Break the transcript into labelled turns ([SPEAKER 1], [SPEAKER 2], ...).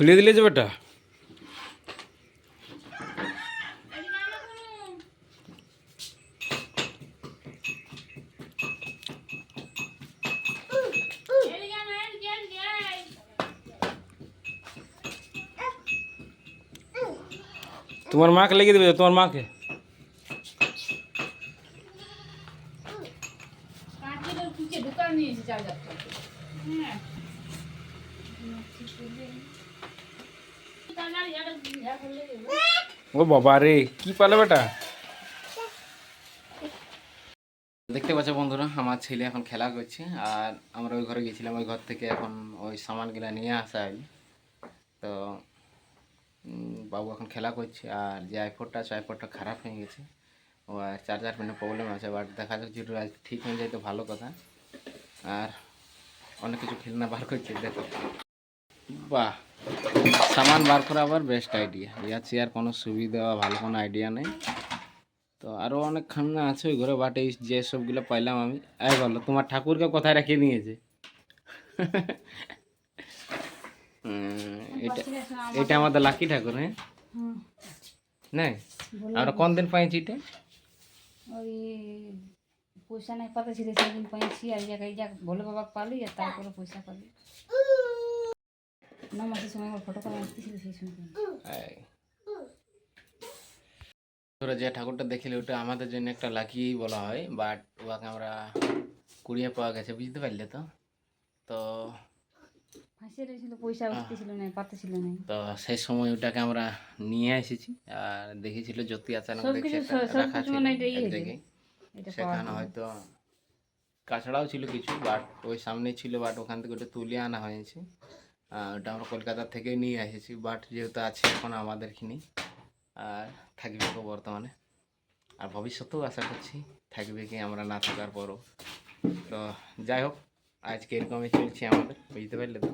[SPEAKER 1] খুলে দিলে যে বেটা। তোমার মাকে লেগে দেবে, তোমার মাকে। ও বাবা রে, কি পালে বেটা। দেখতে পাচ্ছ বন্ধুরা, আমার ছেলে এখন খেলা করছে আর আমরা ওই ঘরে গেছিলাম। ওই ঘর থেকে এখন ওই সামানগুলো নিয়ে আসা হয়। তো বাবু এখন খেলা করছে। আর যে আইফোনটা আছে, আইফোনটা খারাপ হয়ে গেছে। ও আর চার্জার পিনের প্রবলেম আছে, বাট দেখা যাক যেটা আজ ঠিক হয়ে যায় তো ভালো কথা। আর অনেক কিছু খেলনা বার করছে, দেখো। বাহ, সামান বার করা আবার বেস্ট আইডিয়া। ইয়ার চেয়ার কোনো সুবিধা ভালো কোনো আইডিয়া নেই। তো আরও অনেক খেলনা আছে ওই ঘরে, বাট এই যে সবগুলো পাইলাম আমি। এই বলো, তোমার ঠাকুরকে কোথায় রেখে নিয়েছে? এটা এটা আমাদের লাকি ঠাকুর। হ্যাঁ নাই, আমরা কোন দিন পাইছি এটা?
[SPEAKER 2] ওই পয়সা নাই পাতা ছিল সেদিন পাইছি। আর জায়গায় যাক ভোলে বাবা পালি, আর তারপরে পয়সা পালি। 9 মাসের সময় আমার ফটো করে আসতেছিল, সেই সময়
[SPEAKER 1] তোরা যে ঠাকুরটা দেখিলে ওটা আমাদের জন্য একটা লাকি বলা হয়, বাট ওকে আমরা কুড়িয়ে পাওয়া গেছে, বুঝতে পারলে তো। তো
[SPEAKER 2] ফাঁসিয়ে রেখেছিল, পয়সা উঠতেছিল না, পাতা ছিল না।
[SPEAKER 1] তো সেই সময় ওটাকে আমরা নিয়ে এসেছি। আর দেখেছিল জ্যোতি আচানক দেখে রাখা ছিল এক জায়গায়। সেখানে হয়তো কাছড়াও ছিল কিছু, বাট ওই সামনেই ছিল, বাট ওখান থেকে ওটা তুলে আনা হয়েছে। ওটা আমরা কলকাতা থেকে নিয়ে এসেছি, বাট যেহেতু আছে এখন আমাদের কিনি আর থাকবে তো বর্তমানে, আর ভবিষ্যতেও আশা করছি থাকবে কি আমরা না থাকার পরও। তো যাই হোক, আজকে এরকমই চলছে আমাদের, বুঝতে পারলে তো।